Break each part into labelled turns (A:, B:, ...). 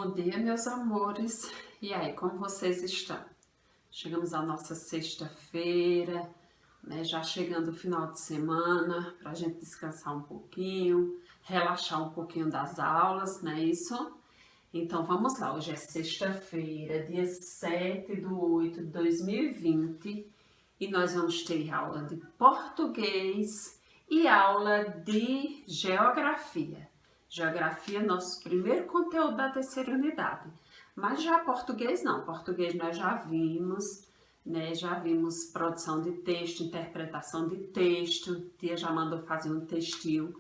A: Bom dia, meus amores. E aí, como vocês estão? Chegamos à nossa sexta-feira, né? Já chegando o final de semana, para a gente descansar um pouquinho, relaxar um pouquinho das aulas, não é isso? Então vamos lá, hoje é sexta-feira, dia 7/8/2020 e nós vamos ter aula de português e aula de geografia. Geografia é nosso primeiro conteúdo da terceira unidade, mas já português não, português nós já vimos, né? Já vimos produção de texto, interpretação de texto, tia já mandou fazer um textinho,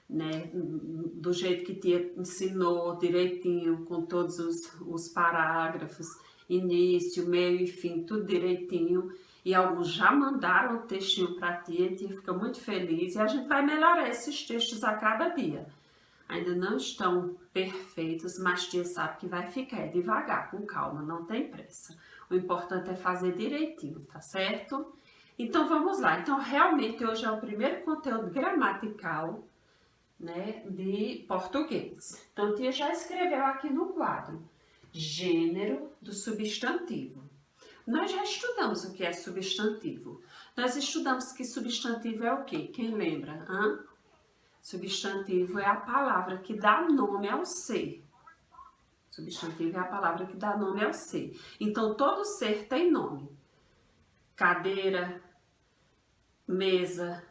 A: né, do jeito que tia ensinou direitinho, com todos os parágrafos, início, meio e fim, tudo direitinho. E alguns já mandaram o textinho para tia fica muito feliz e a gente vai melhorar esses textos a cada dia. Ainda não estão perfeitos, mas tia sabe que vai ficar, é devagar, com calma, não tem pressa. O importante é fazer direitinho, tá certo? Então vamos lá, então realmente hoje é o primeiro conteúdo gramatical, né, de português. Então, tia já escreveu aqui no quadro, gênero do substantivo. Nós já estudamos o que é substantivo. Nós estudamos que substantivo é o quê? Quem lembra? Substantivo é a palavra que dá nome ao ser. Substantivo é a palavra que dá nome ao ser. Então, todo ser tem nome. Cadeira, mesa,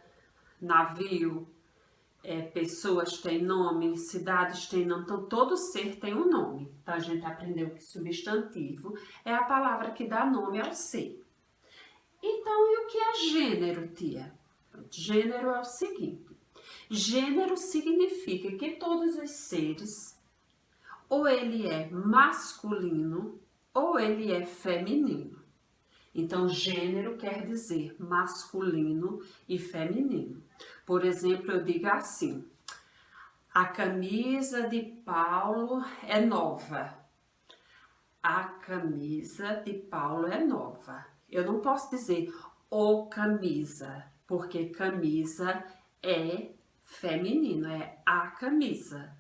A: navio, pessoas têm nome, cidades têm nome, então todo ser tem um nome. Então a gente aprendeu que substantivo é a palavra que dá nome ao ser. Então, e o que é gênero, tia? Gênero é o seguinte, gênero significa que todos os seres, ou ele é masculino, ou ele é feminino. Então, gênero quer dizer masculino e feminino. Por exemplo, eu digo assim, a camisa de Paulo é nova. A camisa de Paulo é nova. Eu não posso dizer o camisa, porque camisa é feminino, é a camisa.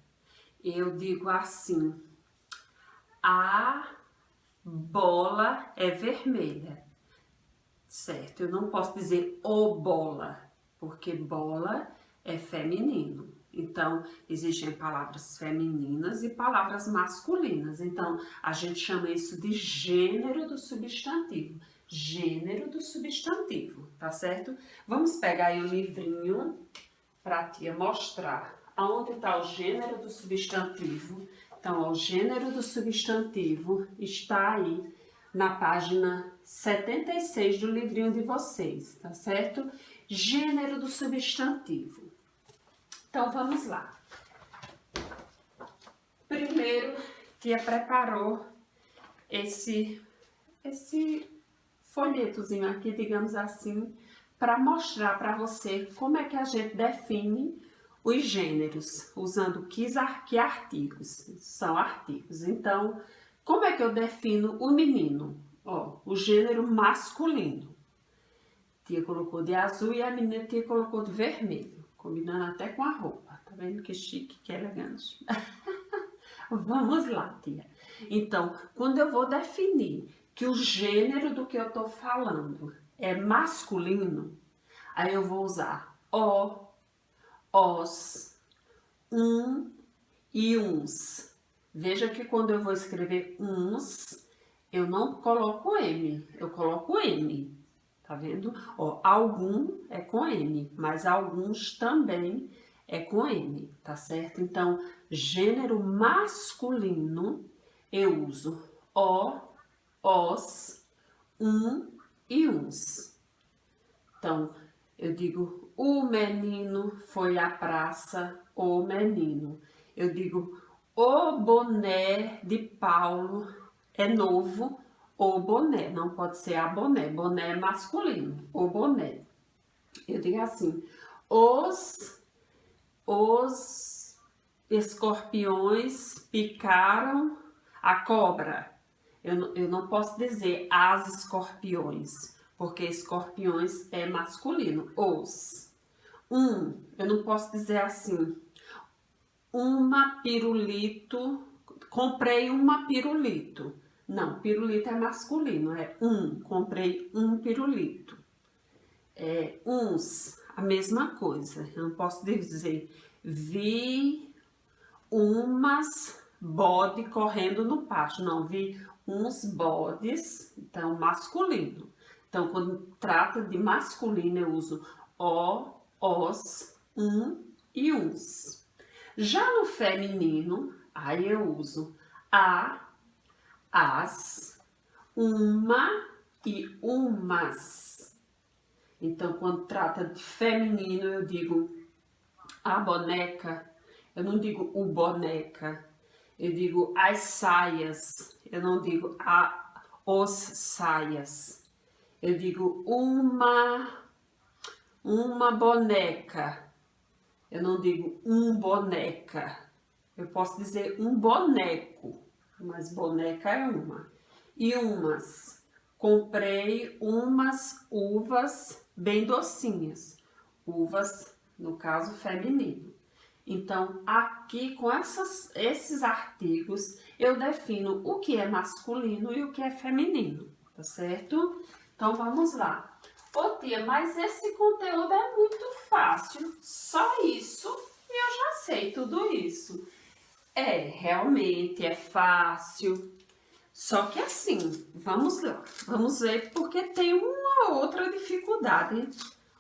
A: Eu digo assim, a bola é vermelha. Certo, eu não posso dizer o bola, porque bola é feminino. Então, existem palavras femininas e palavras masculinas. Então, a gente chama isso de gênero do substantivo. Gênero do substantivo, tá certo? Vamos pegar aí o livrinho para a tia mostrar aonde está o gênero do substantivo. Então, o gênero do substantivo está aí na página 76 do livrinho de vocês, tá certo? Gênero do substantivo. Então, vamos lá. Primeiro, tia preparou esse folhetozinho aqui, digamos assim, para mostrar para você como é que a gente define os gêneros, usando que artigos, são artigos. Então, como é que eu defino o menino? Ó, o gênero masculino. Tia colocou de azul e a menina tia colocou de vermelho, combinando até com a roupa. Tá vendo que chique, que elegante? Vamos lá, tia. Então, quando eu vou definir que o gênero do que eu tô falando é masculino, aí eu vou usar o, os, e uns. Veja que quando eu vou escrever uns, eu não coloco M, eu coloco N. Tá vendo? Ó, algum é com N, mas alguns também é com N, tá certo? Então, gênero masculino, eu uso o, os, e uns. Então, eu digo, o menino foi à praça, o menino. Eu digo, o boné de Paulo é novo, o boné. Não pode ser a boné, boné é masculino, o boné. Eu digo assim, os escorpiões picaram a cobra. Eu não posso dizer as escorpiões, porque escorpiões é masculino, os. Eu não posso dizer assim, uma pirulito, comprei uma pirulito. Não, pirulito é masculino, é um. Comprei um pirulito. Uns, a mesma coisa. Eu não posso dizer, vi umas bode correndo no pátio. Não, vi uns bodes, então masculino. Então, quando trata de masculino, eu uso o, os, e uns. Já no feminino, aí eu uso a, as, uma e umas. Então, quando trata de feminino, eu digo a boneca, eu não digo o boneca, eu digo as saias, eu não digo os saias. Eu digo uma boneca, eu não digo um boneca. Eu posso dizer um boneco, mas boneca é uma. E umas. Comprei umas uvas bem docinhas. Uvas, no caso, feminino. Então, aqui com esses artigos, eu defino o que é masculino e o que é feminino, tá certo? Então, vamos lá. Ô tia, mas esse conteúdo é muito fácil, só isso e eu já sei tudo isso. Realmente é fácil, só que assim, vamos lá, vamos ver porque tem uma outra dificuldade,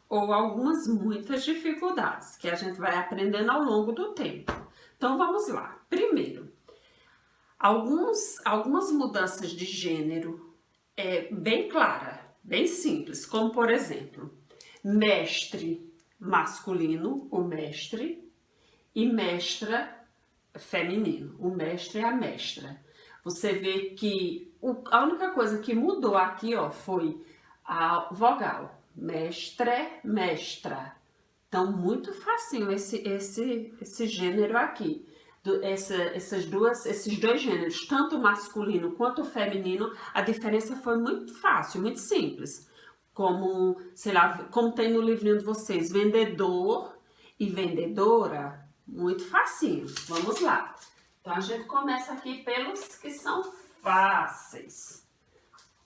A: ou muitas dificuldades, que a gente vai aprendendo ao longo do tempo. Então, vamos lá. Primeiro, algumas mudanças de gênero bem clara, bem simples, como por exemplo, mestre masculino, o mestre, e mestra feminino, o mestre e a mestra. Você vê que a única coisa que mudou aqui, ó, foi a vogal. Mestre, mestra. Então, muito facinho esse gênero aqui. Esses dois gêneros, tanto o masculino quanto o feminino, a diferença foi muito fácil, muito simples. Como, sei lá, como tem no livrinho de vocês, vendedor e vendedora, muito facinho. Vamos lá. Então, a gente começa aqui pelos que são fáceis.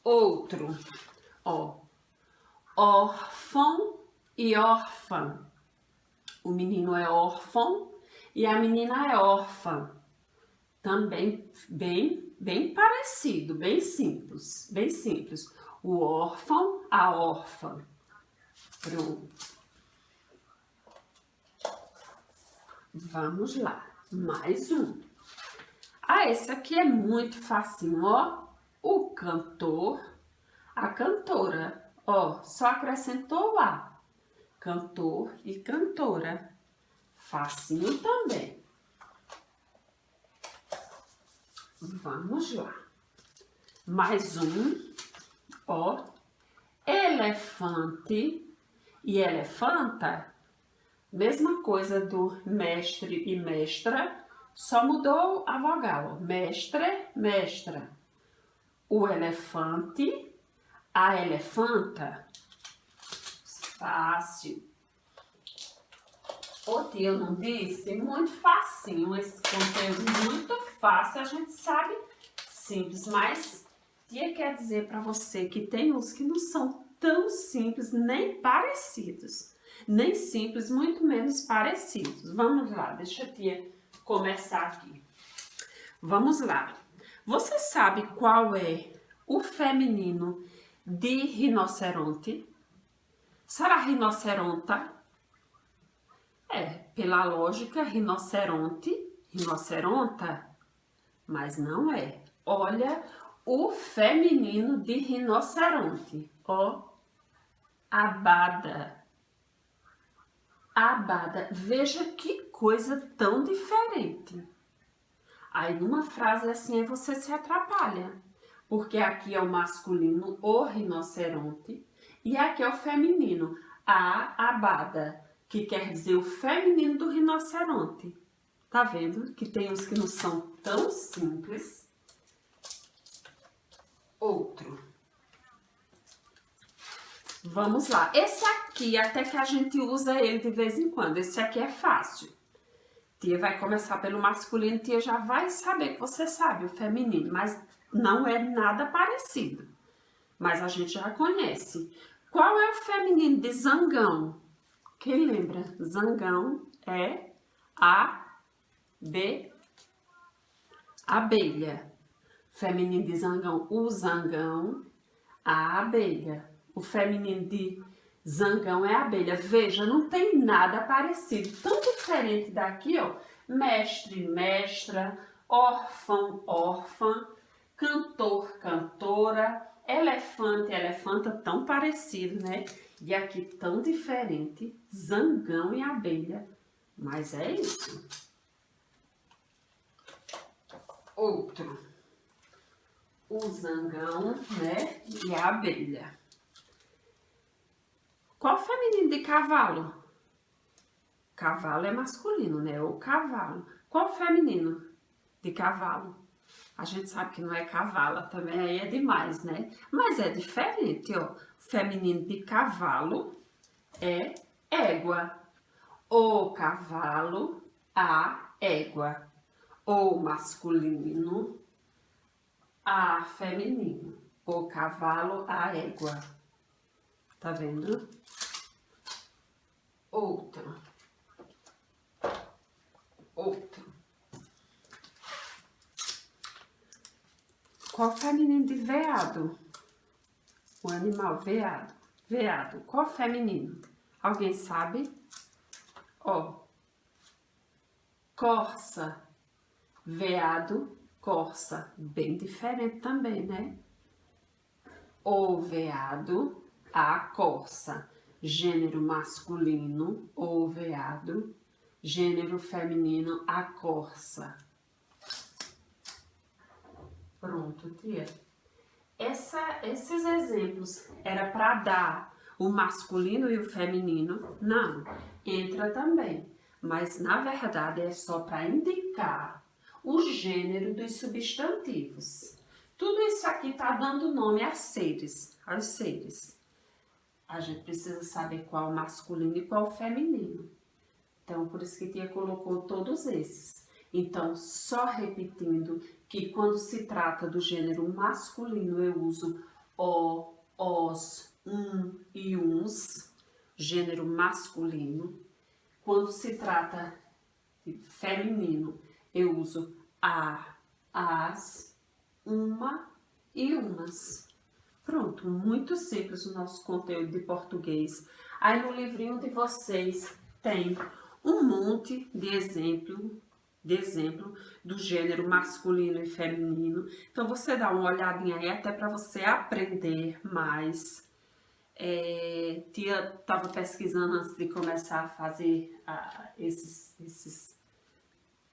A: Outro, ó. Órfão e órfã. O menino é órfão e a menina é órfã. Também bem parecido, bem simples, bem simples. O órfão, a órfã. Pronto. Vamos lá, mais um. Esse aqui é muito facinho, ó. O cantor, a cantora. Ó, só acrescentou o A. Cantor e cantora. Facinho também. Vamos lá. Mais um. Ó. Elefante e elefanta. Mesma coisa do mestre e mestra. Só mudou a vogal. Mestre, mestra. O elefante. A elefanta. Fácil. Ô tia, eu não disse? Muito facinho esse conteúdo, muito fácil, a gente sabe, simples, mas tia quer dizer para você que tem uns que não são tão simples, nem parecidos. Nem simples, muito menos parecidos. Vamos lá, deixa a tia começar aqui. Vamos lá. Você sabe qual é o feminino de rinoceronte? Será rinoceronta? Pela lógica, rinoceronte, rinoceronta, mas não é. Olha o feminino de rinoceronte, ó, abada. Abada, veja que coisa tão diferente. Aí numa frase assim você se atrapalha, porque aqui é o masculino, o rinoceronte, e aqui é o feminino, a abada, que quer dizer o feminino do rinoceronte. Tá vendo que tem uns que não são tão simples? Outro. Vamos lá. Esse aqui, até que a gente usa ele de vez em quando. Esse aqui é fácil. Tia vai começar pelo masculino, tia já vai saber que você sabe o feminino, mas não é nada parecido. Mas a gente já conhece. Qual é o feminino de zangão? Quem lembra? Zangão é abelha. Feminino de zangão, o zangão, a abelha. O feminino de zangão é abelha. Veja, não tem nada parecido. Tão diferente daqui, ó. Mestre, mestra, órfão, órfã, cantor, cantora, elefante, elefanta, tão parecido, né? E aqui tão diferente, zangão e abelha. Mas é isso. Outro. O zangão, né? E a abelha. Qual o feminino de cavalo? Cavalo é masculino, né? O cavalo. Qual o feminino de cavalo? A gente sabe que não é cavala, também aí é demais, né? Mas é diferente, ó. O feminino de cavalo é égua. O cavalo, a égua. O masculino, a feminino. O cavalo, a égua. Tá vendo? Outro. Qual o feminino de veado? O animal veado. Veado. Qual o feminino? Alguém sabe? Ó. Corça. Veado, corça. Bem diferente também, né? O veado, a corça. Gênero masculino, o veado. Gênero feminino, a corça. Pronto, tia. Esses exemplos era para dar o masculino e o feminino? Não, entra também. Mas, na verdade, é só para indicar o gênero dos substantivos. Tudo isso aqui está dando nome a seres, aos seres. A gente precisa saber qual o masculino e qual o feminino. Então, por isso que tia colocou todos esses. Então, só repetindo que quando se trata do gênero masculino, eu uso o, os, e uns, gênero masculino. Quando se trata de feminino, eu uso a, as, uma e umas. Pronto, muito simples o nosso conteúdo de português. Aí no livrinho de vocês tem um monte de exemplo do gênero masculino e feminino. Então você dá uma olhadinha aí até para você aprender mais. Tia estava pesquisando antes de começar a fazer esses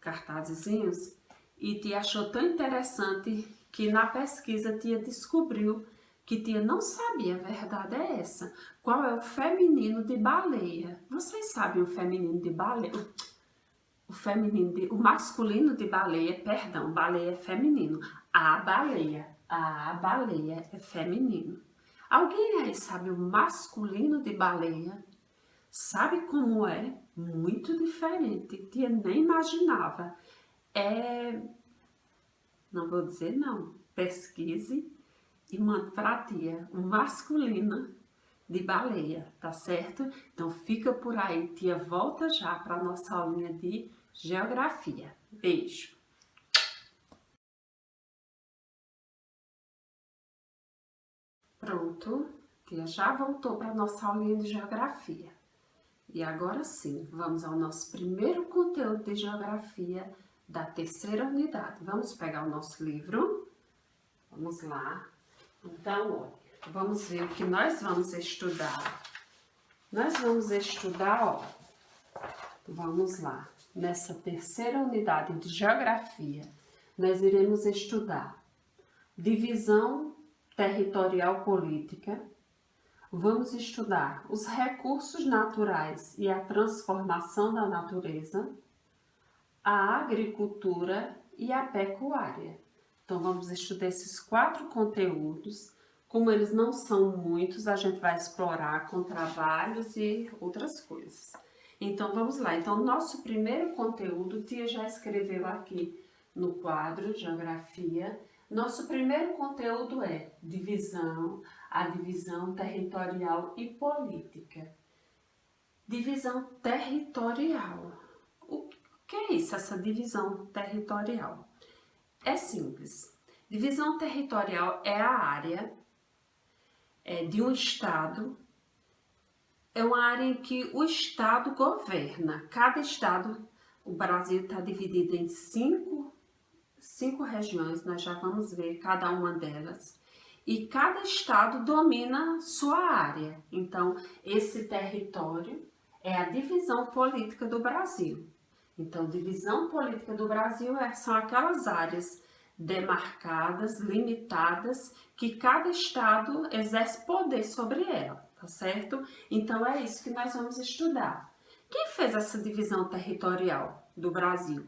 A: cartazezinhos e tia achou tão interessante que na pesquisa tia descobriu que tia não sabia, a verdade é essa. Qual é o feminino de baleia? Vocês sabem o feminino de baleia? O masculino de baleia, perdão, baleia é feminino. A baleia é feminino. Alguém aí sabe o masculino de baleia? Sabe como é? Muito diferente. Tia nem imaginava. Não vou dizer não. Pesquise e mande para a tia o masculino de baleia, tá certo? Então fica por aí. Tia volta já para a nossa aulinha de geografia. Beijo! Pronto, tia já voltou para a nossa aulinha de geografia. E agora sim, vamos ao nosso primeiro conteúdo de geografia da terceira unidade. Vamos pegar o nosso livro. Vamos lá. Então, olha, vamos ver o que nós vamos estudar. Nós vamos estudar, ó, vamos lá. Nessa terceira unidade de geografia, nós iremos estudar divisão territorial política. Vamos estudar os recursos naturais e a transformação da natureza, a agricultura e a pecuária. Então, vamos estudar esses 4 conteúdos. Como eles não são muitos, a gente vai explorar com trabalhos e outras coisas. Então, vamos lá. Então, nosso primeiro conteúdo, tia já escreveu aqui no quadro Geografia. Nosso primeiro conteúdo é a divisão territorial e política. Divisão territorial. O que é isso, essa divisão territorial? É simples. Divisão territorial é a área de um estado, é uma área em que o estado governa. Cada estado, o Brasil está dividido em cinco regiões, nós já vamos ver cada uma delas. E cada estado domina sua área. Então, esse território é a divisão política do Brasil. Então, divisão política do Brasil são aquelas áreas demarcadas, limitadas, que cada estado exerce poder sobre ela, tá certo? Então, é isso que nós vamos estudar. Quem fez essa divisão territorial do Brasil?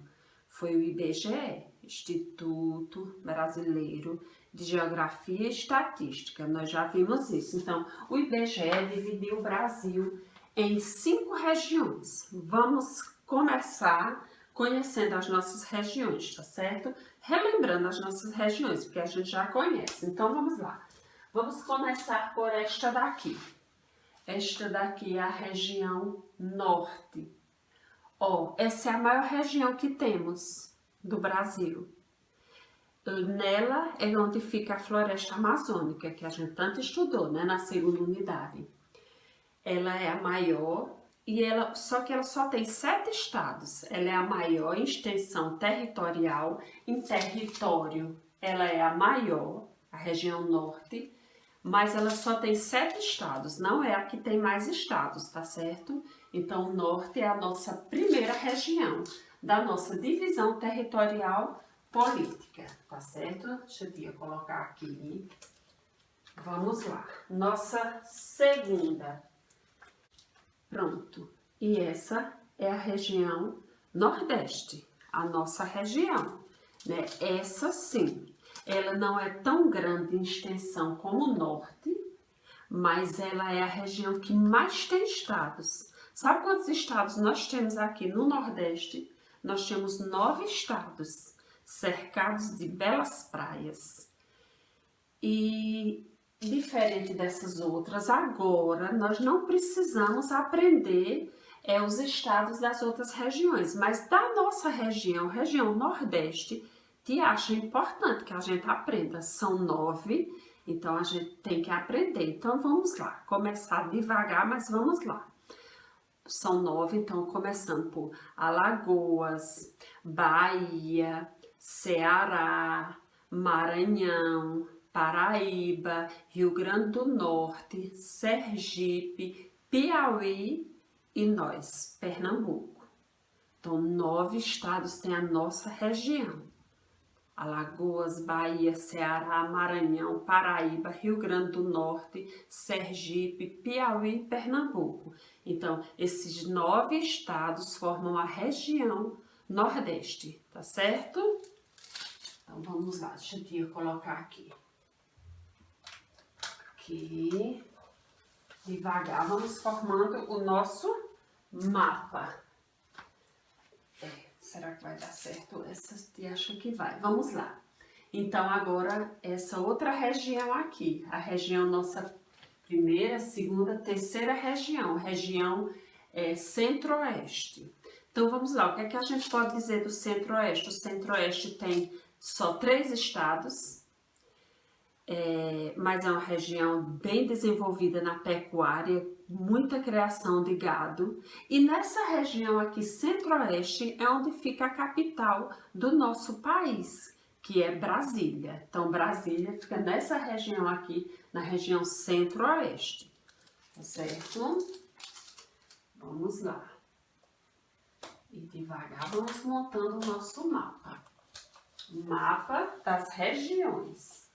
A: Foi o IBGE, Instituto Brasileiro de Geografia e Estatística. Nós já vimos isso. Então, o IBGE dividiu o Brasil em 5 regiões. Vamos começar conhecendo as nossas regiões, tá certo? Relembrando as nossas regiões, porque a gente já conhece. Então, vamos lá. Vamos começar por esta daqui. Esta daqui é a região norte. Essa é a maior região que temos do Brasil. Nela é onde fica a floresta amazônica, que a gente tanto estudou, né, na segunda unidade. Ela é a maior, só que ela só tem 7 estados. Ela é a maior em extensão territorial. Em território, ela é a maior, a região norte, mas ela só tem 7 estados, não é a que tem mais estados, tá certo? Então, o norte é a nossa primeira região da nossa divisão territorial política, tá certo? Deixa eu colocar aqui. Vamos lá. Nossa segunda. Pronto. E essa é a região nordeste, a nossa região, né? Essa sim, ela não é tão grande em extensão como o norte, mas ela é a região que mais tem estados. Sabe quantos estados nós temos aqui no Nordeste? Nós temos 9 estados, cercados de belas praias. E diferente dessas outras, agora nós não precisamos aprender os estados das outras regiões, mas da nossa região, região Nordeste, te acho importante que a gente aprenda. São 9, então a gente tem que aprender. Então vamos lá, começar devagar, mas vamos lá. São 9, então começando por Alagoas, Bahia, Ceará, Maranhão, Paraíba, Rio Grande do Norte, Sergipe, Piauí e nós, Pernambuco. Então, 9 estados tem a nossa região. Alagoas, Bahia, Ceará, Maranhão, Paraíba, Rio Grande do Norte, Sergipe, Piauí e Pernambuco. Então, esses 9 estados formam a região Nordeste, tá certo? Então, vamos lá, deixa eu colocar aqui. Aqui, devagar, vamos formando o nosso mapa. Será que vai dar certo? Essa tia acha que vai. Vamos lá. Então, agora, essa outra região aqui. A região nossa primeira, segunda, terceira região centro-oeste. Então, vamos lá. O que é que a gente pode dizer do centro-oeste? O centro-oeste tem só 3 estados, mas é uma região bem desenvolvida na pecuária, muita criação de gado. E nessa região aqui, centro-oeste, é onde fica a capital do nosso país, que é Brasília. Então, Brasília fica nessa região aqui, na região centro-oeste. Tá certo? Vamos lá. E devagar vamos montando o nosso mapa. Mapa das regiões.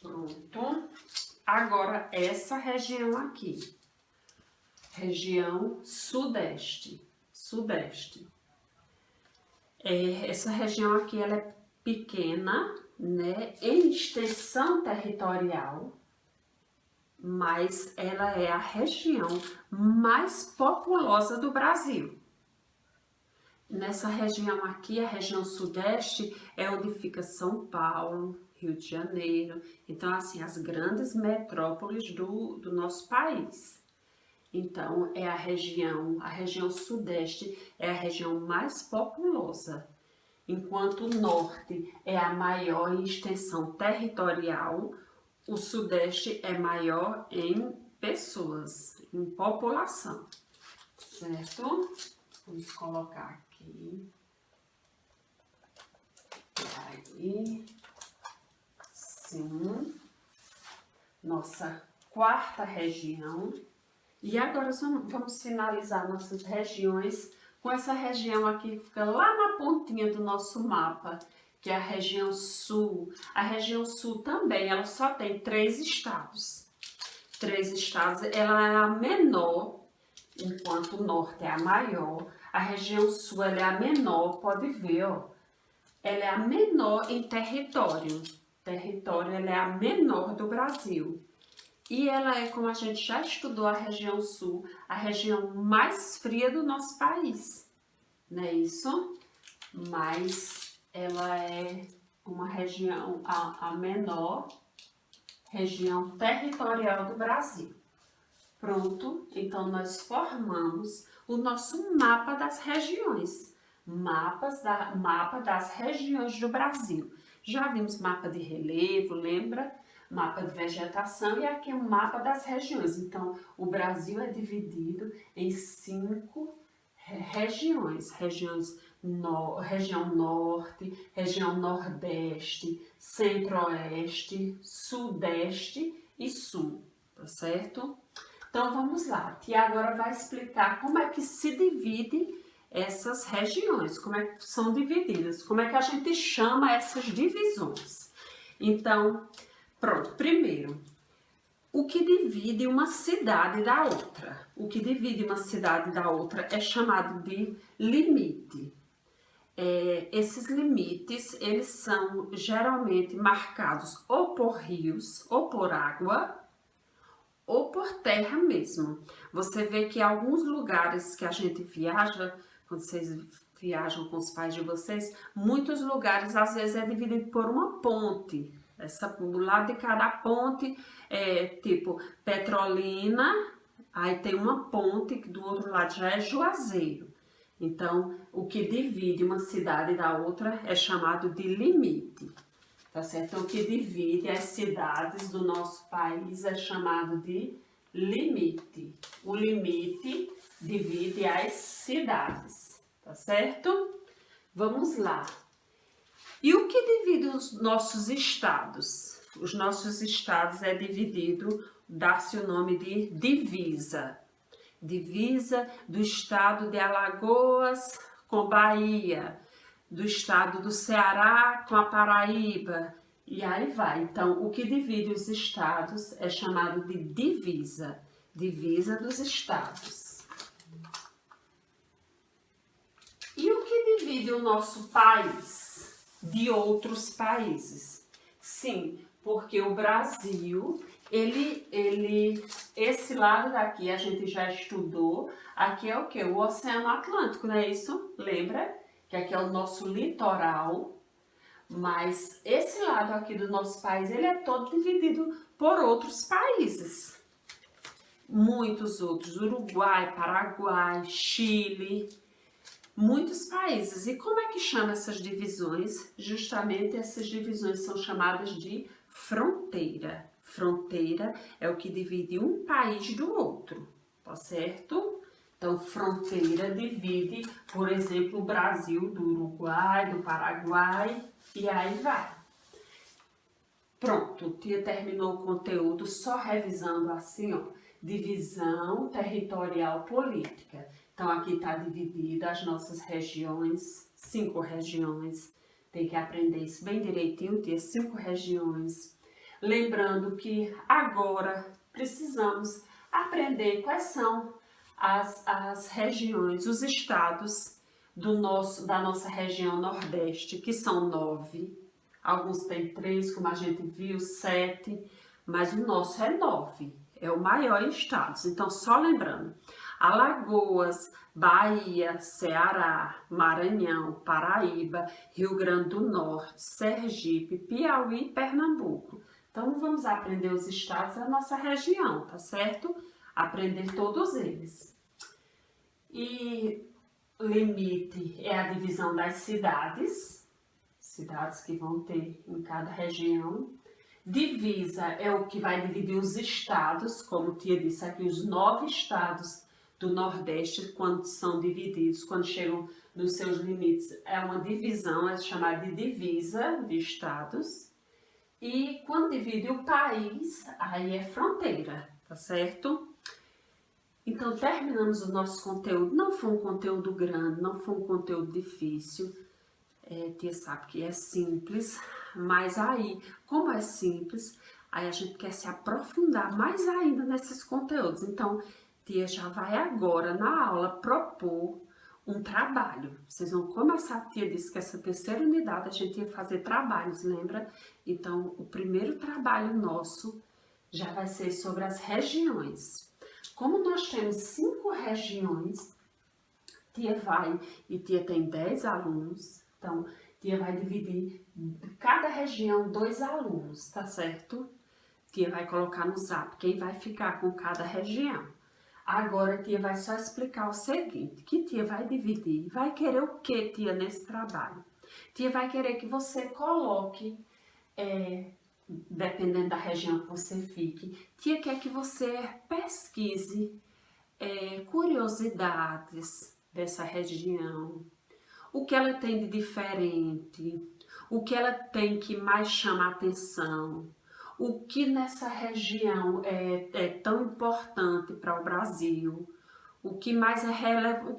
A: Pronto. Agora, essa região aqui. Região sudeste. Essa região aqui, ela é pequena, né? Em extensão territorial, mas ela é a região mais populosa do Brasil. Nessa região aqui, a região sudeste, é onde fica São Paulo, Rio de Janeiro, então assim, as grandes metrópoles do nosso país. Então, a região sudeste é a região mais populosa, enquanto o norte é a maior em extensão territorial, o sudeste é maior em pessoas, em população, certo? Vamos colocar aqui. Aí, sim, nossa quarta região. E agora vamos finalizar nossas regiões com essa região aqui que fica lá na pontinha do nosso mapa, que é a região sul. A região sul também, ela só tem 3 estados. 3 estados, ela é a menor, enquanto o norte é a maior. A região sul, ela é a menor, pode ver, ó. Ela é a menor em território. Território, ela é a menor do Brasil. E ela é, como a gente já estudou, a região sul, a região mais fria do nosso país. Não é isso? Mas ela é uma região, a menor região territorial do Brasil. Pronto, então nós formamos o nosso mapa das regiões. Mapa das regiões do Brasil. Já vimos mapa de relevo, lembra? Mapa de vegetação e aqui o mapa das regiões. Então, o Brasil é dividido em 5 regiões. Região norte, região nordeste, centro-oeste, sudeste e sul, tá certo? Então, vamos lá. A tia agora vai explicar como é que se divide essas regiões, como é que são divididas, como é que a gente chama essas divisões. Então, pronto, primeiro, o que divide uma cidade da outra? O que divide uma cidade da outra é chamado de limite. Esses limites, eles são geralmente marcados ou por rios, ou por água, ou por terra mesmo. Você vê que alguns lugares que a gente viaja, quando vocês viajam com os pais de vocês, muitos lugares às vezes é dividido por uma ponte. Do lado de cada ponte é tipo Petrolina, aí tem uma ponte que do outro lado já é Juazeiro. Então, o que divide uma cidade da outra é chamado de limite. Tá certo? Então, o que divide as cidades do nosso país é chamado de limite. O limite divide as cidades, tá certo? Vamos lá. E o que divide os nossos estados? Os nossos estados é dividido, dá-se o nome de divisa. Divisa do estado de Alagoas com Bahia, do estado do Ceará com a Paraíba, e aí vai. Então, o que divide os estados é chamado de divisa, divisa dos estados. E o que divide o nosso país de outros países? Sim, porque o Brasil, esse lado daqui a gente já estudou, aqui é o que? O Oceano Atlântico, não é isso? Lembra? Que aqui é o nosso litoral, mas esse lado aqui do nosso país, ele é todo dividido por outros países. Muitos outros, Uruguai, Paraguai, Chile, muitos países. E como é que chama essas divisões? Justamente essas divisões são chamadas de fronteira. Fronteira é o que divide um país do outro, tá certo? Então, fronteira divide, por exemplo, o Brasil do Uruguai, do Paraguai, e aí vai. Pronto, tia terminou o conteúdo só revisando assim, ó, divisão territorial política. Então, aqui está dividida as nossas regiões, 5 regiões. Tem que aprender isso bem direitinho, tia, 5 regiões. Lembrando que agora precisamos aprender quais são as regiões, os estados da nossa região Nordeste, que são 9. Alguns têm 3, como a gente viu, 7, mas o nosso é 9. é o maior em estados. Então, só lembrando, Alagoas, Bahia, Ceará, Maranhão, Paraíba, Rio Grande do Norte, Sergipe, Piauí e Pernambuco. Então, vamos aprender os estados da nossa região, tá certo? Aprender todos eles. E limite é a divisão das cidades que vão ter em cada região. Divisa é o que vai dividir os estados, como tia disse aqui, os 9 estados do Nordeste, quando são divididos, quando chegam nos seus limites, é uma divisão, é chamada de divisa de estados. E quando divide o país, aí é fronteira, tá certo? Então, terminamos o nosso conteúdo. Não foi um conteúdo grande, não foi um conteúdo difícil. Tia sabe que é simples, mas aí, como é simples, aí a gente quer se aprofundar mais ainda nesses conteúdos. Então, tia já vai agora na aula propor um trabalho. Vocês vão começar, a tia disse que essa terceira unidade a gente ia fazer trabalhos, lembra? Então, o primeiro trabalho nosso já vai ser sobre as regiões. Como nós temos 5 regiões, tia vai, e tia tem 10 alunos, então tia vai dividir cada região 2 alunos, tá certo? Tia vai colocar no zap quem vai ficar com cada região. Agora tia vai só explicar o seguinte, que tia vai dividir, vai querer o que, tia, nesse trabalho? Tia vai querer que você coloque, dependendo da região que você fique, tia quer que você pesquise curiosidades dessa região, o que ela tem de diferente, o que ela tem que mais chama a atenção, o que nessa região é tão importante para o Brasil, o que mais é relevante,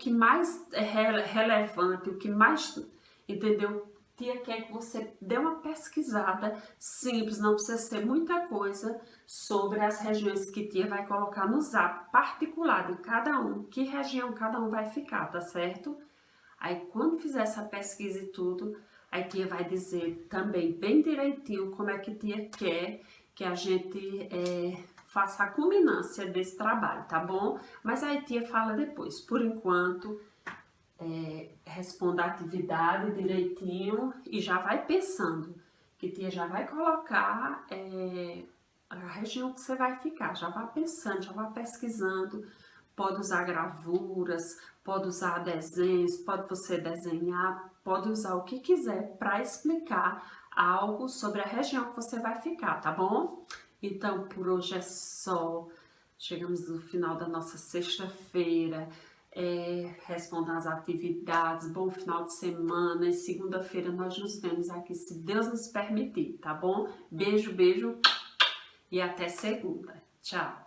A: o que mais, entendeu? Tia quer que você dê uma pesquisada simples, não precisa ser muita coisa, sobre as regiões que tia vai colocar no zap particular de cada um, que região cada um vai ficar, tá certo? Aí quando fizer essa pesquisa e tudo, aí tia vai dizer também bem direitinho como é que tia quer que a gente faça a culminância desse trabalho, tá bom? Mas aí tia fala depois. Por enquanto, responda a atividade direitinho e já vai pensando, que tia já vai colocar a região que você vai ficar, já vai pensando, já vai pesquisando. Pode usar gravuras, pode usar desenhos, pode você desenhar, pode usar o que quiser para explicar algo sobre a região que você vai ficar, tá bom? Então, por hoje é só. Chegamos no final da nossa sexta-feira. Respondam as atividades, bom final de semana. E segunda-feira nós nos vemos aqui, se Deus nos permitir, tá bom? Beijo, beijo e até segunda. Tchau!